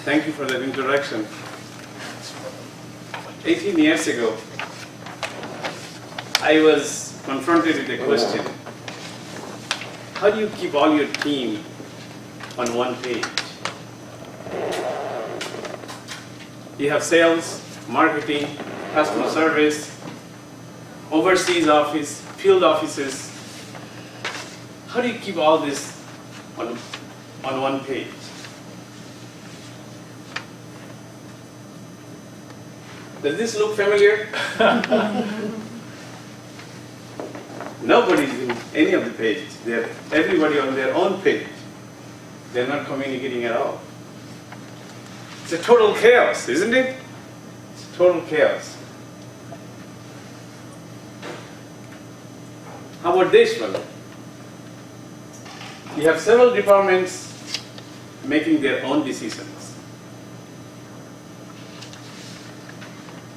Thank you for that introduction. 18 years ago, I was confronted with a question. How do you keep all your team on one page? You have sales, marketing, customer service, overseas office, field offices. How do you keep all this on one page? Does this look familiar? Nobody's in any of the pages. They're everybody on their own page. They're not communicating at all. It's a total chaos, isn't it? It's total chaos. How about this one? You have several departments making their own decisions.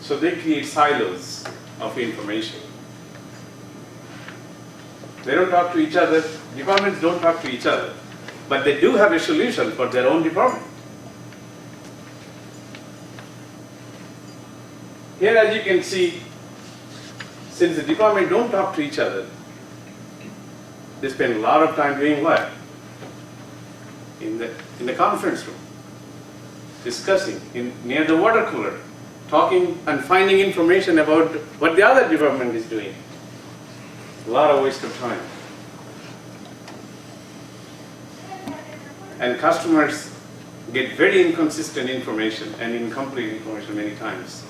So they create silos of information. They don't talk to each other. Departments don't talk to each other. But they do have a solution for their own department. Here, as you can see, since the department don't talk to each other, they spend a lot of time doing what? In the conference room, discussing near the water cooler, talking and finding information about what the other department is doing. A lot of waste of time. And customers get very inconsistent information and incomplete information many times.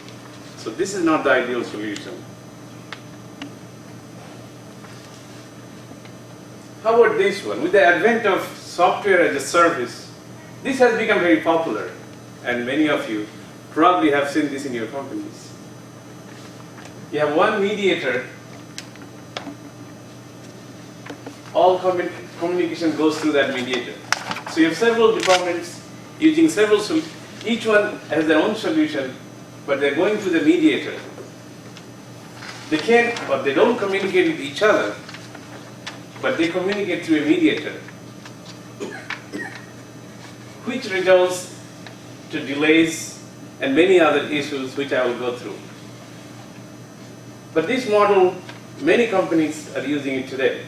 So this is not the ideal solution. How about this one? With the advent of software as a service, this has become very popular, and many of you probably have seen this in your companies. You have one mediator. All communication goes through that mediator. So you have several departments using several solutions. Each one has their own solution, but they're going through the mediator. They can't, or they don't communicate with each other, but they communicate through a mediator, which results to delays and many other issues which I will go through. But this model, many companies are using it today.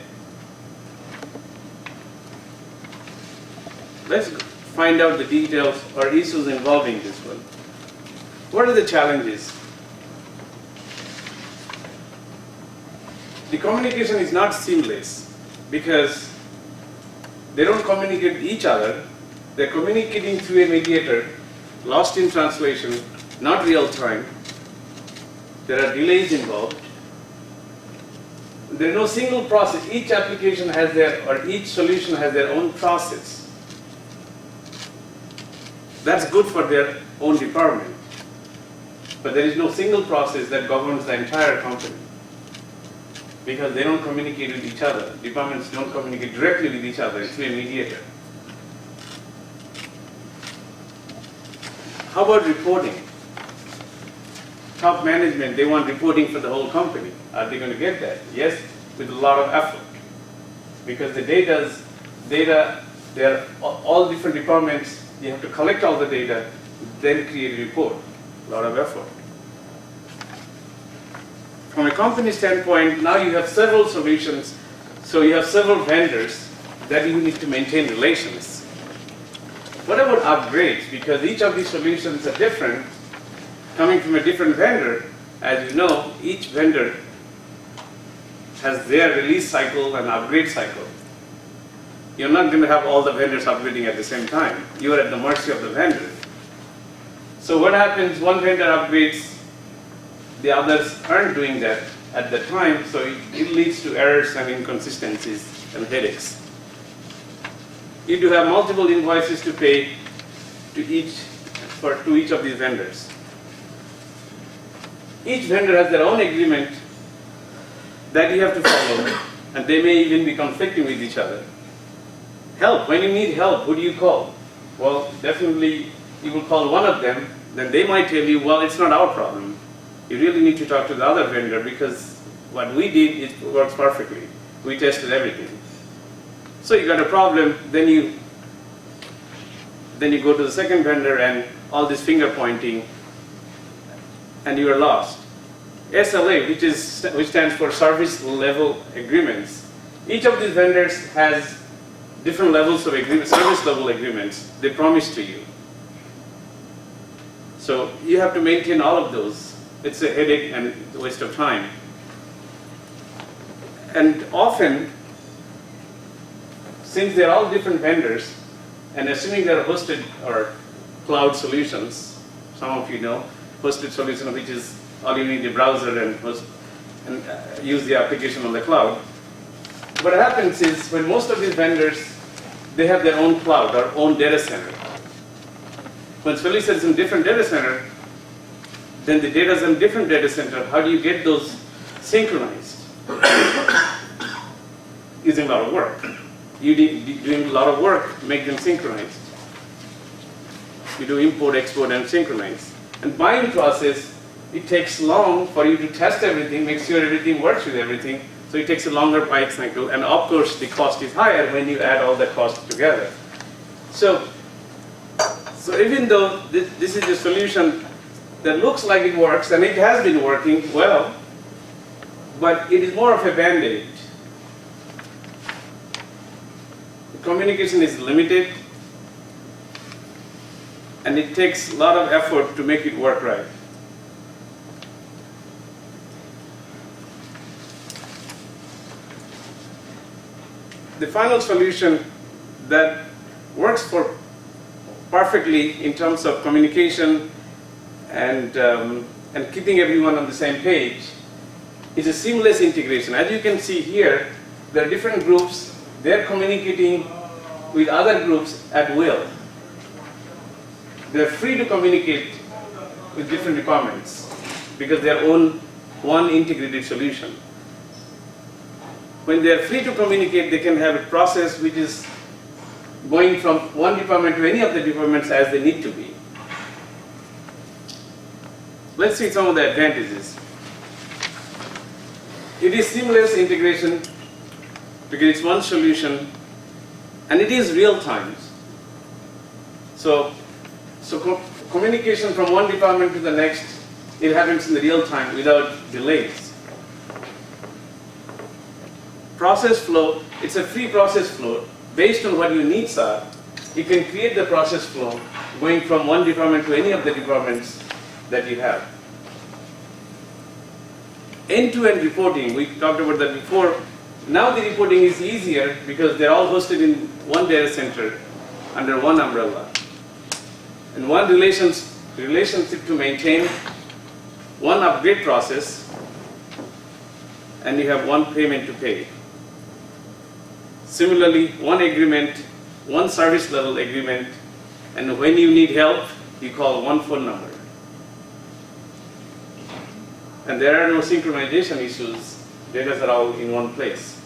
Let's find out the details or issues involving this one. What are the challenges? The communication is not seamless because they don't communicate with each other. They're communicating through a mediator, lost in translation, not real time. There are delays involved. There is no single process. Each application has their, or each solution has their own process. That's good for their own department. But there is no single process that governs the entire company, because they don't communicate with each other. Departments don't communicate directly with each other through a mediator. How about reporting? Top management, they want reporting for the whole company. Are they going to get that? Yes, with a lot of effort. Because the data, they are all different departments. You have to collect all the data, then create a report. A lot of effort. From a company standpoint, now you have several solutions. So you have several vendors that you need to maintain relations. What about upgrades? Because each of these solutions are different, coming from a different vendor. As you know, each vendor has their release cycle and upgrade cycle. You're not going to have all the vendors upgrading at the same time. You are at the mercy of the vendor. So what happens, one vendor upgrades, the others aren't doing that at the time, so it leads to errors and inconsistencies and headaches. You do have multiple invoices to pay to each of these vendors. Each vendor has their own agreement that you have to follow, and they may even be conflicting with each other. Help, when you need help, who do you call? Well, definitely you will call one of them, then they might tell you, well, it's not our problem. You really need to talk to the other vendor because what we did, it works perfectly. We tested everything. So you got a problem, then then you go to the second vendor and all this finger pointing, and you are lost. SLA, which stands for Service Level Agreements. Each of these vendors has different levels of agreement, service level agreements they promise to you. So you have to maintain all of those. It's a headache and a waste of time. And often, since they're all different vendors, and assuming they're hosted or cloud solutions, some of you know, hosted solution, which is all you need a browser and use the application on the cloud. What happens is when most of these vendors, they have their own cloud or own data center. When solutions in different data center, then the data is in different data center. How do you get those synchronized? Using a lot of work. You doing a lot of work to make them synchronized. You do import, export, and synchronize. And buying process, it takes long for you to test everything, make sure everything works with everything. So it takes a longer buying cycle, and of course the cost is higher when you add all the costs together. So even though this is a solution that looks like it works, and it has been working well, but it is more of a band-aid. The communication is limited, and it takes a lot of effort to make it work right. The final solution that works perfectly in terms of communication and keeping everyone on the same page is a seamless integration. As you can see here, there are different groups. They're communicating with other groups at will. They're free to communicate with different departments because they own one integrated solution. When they're free to communicate, they can have a process which is going from one department to any of the departments as they need to be. Let's see some of the advantages. It is seamless integration because it's one solution, and it is real time. So communication from one department to the next, it happens in the real time without delays. Process flow, it's a free process flow. Based on what your needs are, you can create the process flow going from one department to any of the departments that you have. End-to-end reporting, we talked about that before. Now the reporting is easier because they're all hosted in one data center under one umbrella. And one relationship to maintain, one upgrade process, and you have one payment to pay. Similarly, one agreement, one service level agreement, and when you need help, you call one phone number. And there are no synchronization issues. Data are all in one place.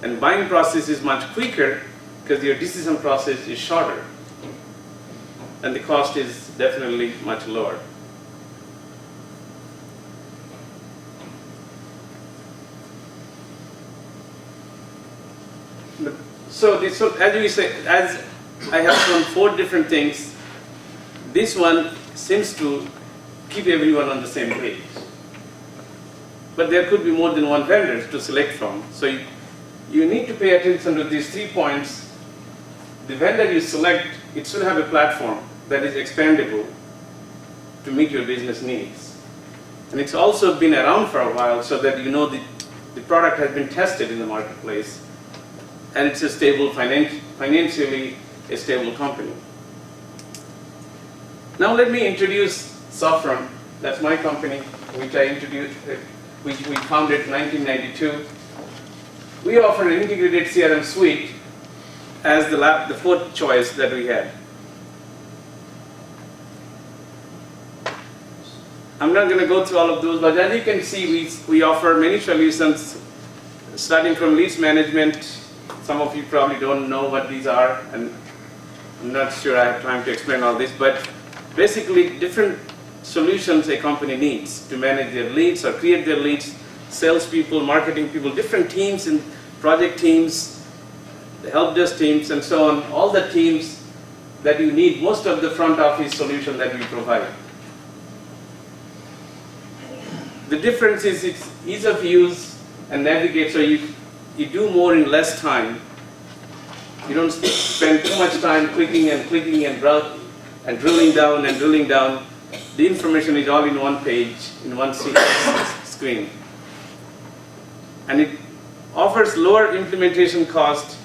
And buying process is much quicker because your decision process is shorter. And the cost is definitely much lower. So as I have shown 4 different things, this one seems to keep everyone on the same page. But there could be more than one vendor to select from. So you need to pay attention to these 3 points. The vendor you select, it should have a platform that is expandable to meet your business needs. And it's also been around for a while so that you know the product has been tested in the marketplace. And it's a stable, financially a stable company. Now let me introduce Safran. That's my company, which we founded in 1992. We offer an integrated CRM suite as the 4th choice that we had. I'm not going to go through all of those, but as you can see, we offer many solutions, starting from leads management. Some of you probably don't know what these are, and I'm not sure I have time to explain all this, but basically different solutions a company needs to manage their leads or create their leads, salespeople, marketing people, different teams and project teams, the help desk teams, and so on. All the teams that you need most of the front office solution that we provide. The difference is it's ease of use and navigate, so you do more in less time. You don't spend too much time clicking and browsing and drilling down and drilling down. The information is all in one page, in one screen. And it offers lower implementation cost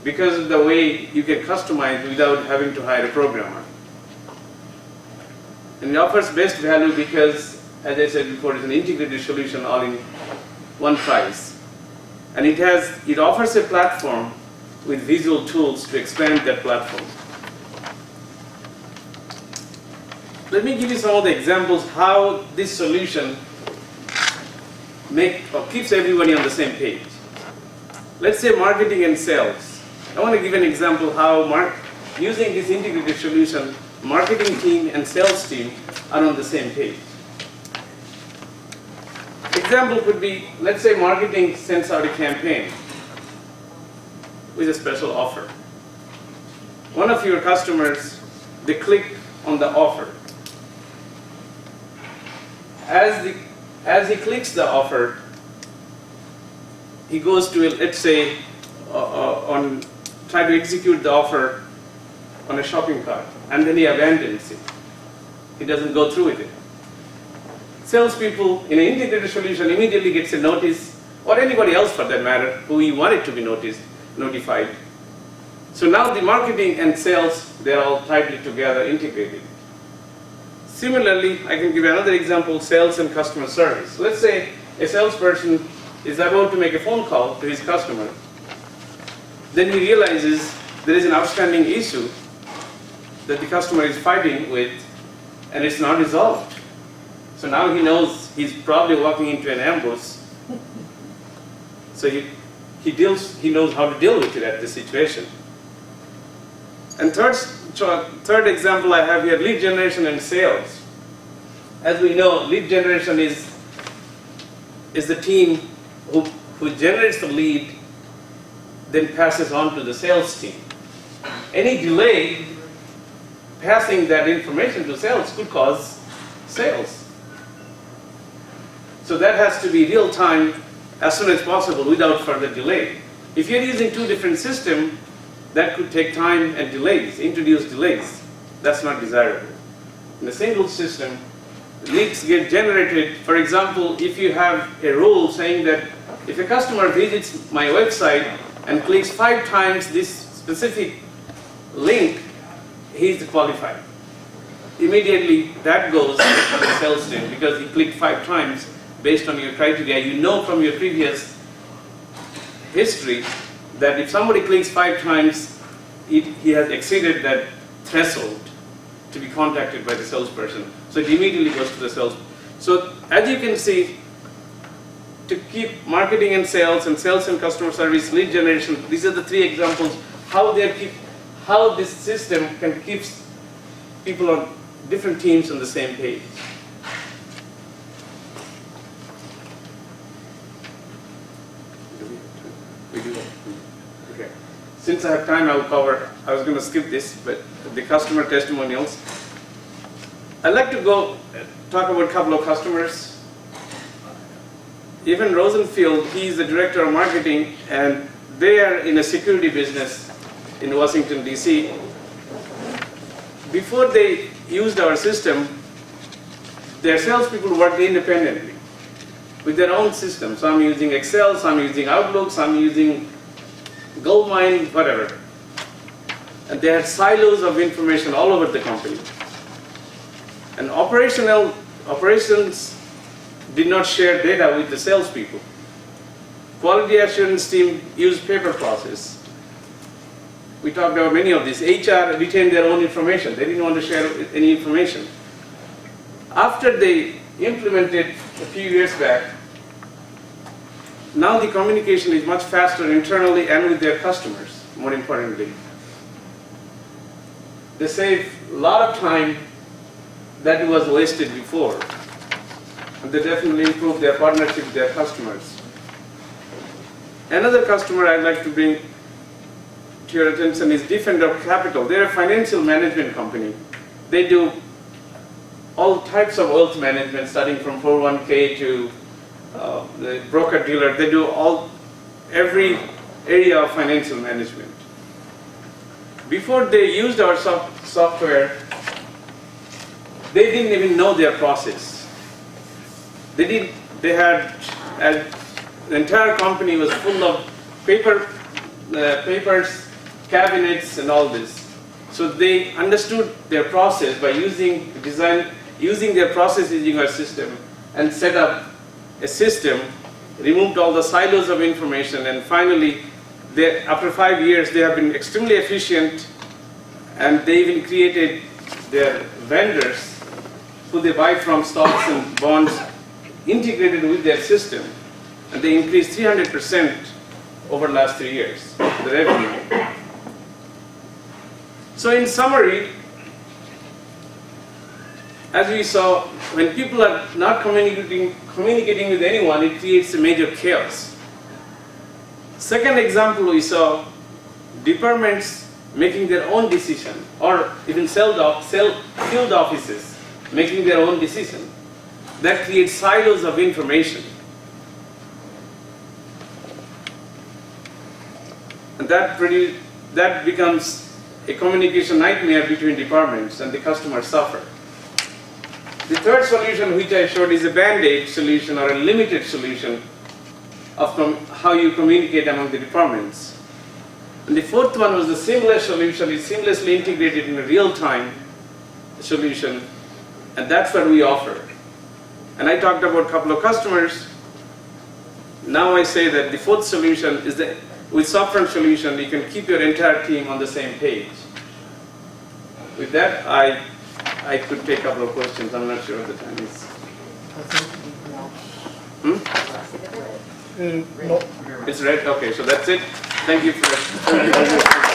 because of the way you can customize without having to hire a programmer. And it offers best value because, as I said before, it's an integrated solution all in one price. And it offers a platform with visual tools to expand that platform. Let me give you some of the examples how this solution keeps everybody on the same page. Let's say marketing and sales. I want to give an example how using this integrated solution, marketing team and sales team are on the same page. Example could be, let's say marketing sends out a campaign with a special offer. One of your customers, they click on the offer. As he clicks the offer, he goes to, let's say, try to execute the offer on a shopping cart, and then he abandons it. He doesn't go through with it. Salespeople in an integrated solution immediately gets a notice, or anybody else for that matter, who you want it to be notified. So now the marketing and sales, they're all tightly together, integrated. Similarly, I can give another example, sales and customer service. Let's say a salesperson is about to make a phone call to his customer. Then he realizes there is an outstanding issue that the customer is fighting with, and it's not resolved. So now he knows he's probably walking into an ambush. So he knows how to deal with it at the situation. And third example I have here, lead generation and sales. As we know, lead generation is the team who generates the lead, then passes on to the sales team. Any delay passing that information to sales could cause sales. So that has to be real time as soon as possible without further delay. If you're using two different systems, that could take time and delays, introduce delays. That's not desirable. In a single system, leads get generated. For example, if you have a rule saying that if a customer visits my website and clicks 5 times this specific link, he's qualified. Immediately that goes to the sales team because he clicked 5 times based on your criteria. You know from your previous history that if somebody clicks 5 times, he has exceeded that threshold to be contacted by the salesperson. So it immediately goes to the sales. So as you can see, to keep marketing and sales and customer service, lead generation, these are the 3 examples how this system can keep people on different teams on the same page. Okay. Since I have time, I will cover. I was going to skip this, but the customer testimonials. I'd like to talk about a couple of customers. Even Rosenfield, he's the director of marketing, and they are in a security business in Washington, D.C. Before they used our system, their salespeople worked independently with their own system. Some using Excel, some using Outlook, some using Goldmine, whatever. And they had silos of information all over the company. And operations did not share data with the salespeople. Quality assurance team used paper process. We talked about many of these. HR retained their own information. They didn't want to share any information. After they implemented a few years back, now the communication is much faster internally and with their customers, more importantly. They save a lot of time that was wasted before. And they definitely improve their partnership with their customers. Another customer I'd like to bring to your attention is Defender Capital. They're a financial management company. They do all types of wealth management, starting from 401k to the broker-dealer. They do every area of financial management. Before they used our software, they didn't even know their process. The entire company was full of papers, cabinets, and all this. So they understood their process by using their process using our system, and set up a system, removed all the silos of information, and finally, after 5 years, they have been extremely efficient, and they even created their vendors who they buy from, stocks and bonds, integrated with their system, and they increased 300% over the last 3 years, the revenue. So in summary, as we saw, when people are not communicating with anyone, it creates a major chaos. Second example we saw, departments making their own decision, or even field offices making their own decision. That creates silos of information. And that becomes a communication nightmare between departments, and the customers suffer. The third solution which I showed is a band-aid solution, or a limited solution of how you communicate among the departments. And the fourth one was the seamless solution. It's seamlessly integrated in a real-time solution, and that's what we offer. And I talked about a couple of customers. Now I say that the fourth solution is that with software solution, you can keep your entire team on the same page. With that, I could take a couple of questions. I'm not sure what the time is. No. It's red? Okay, so that's it. Thank you for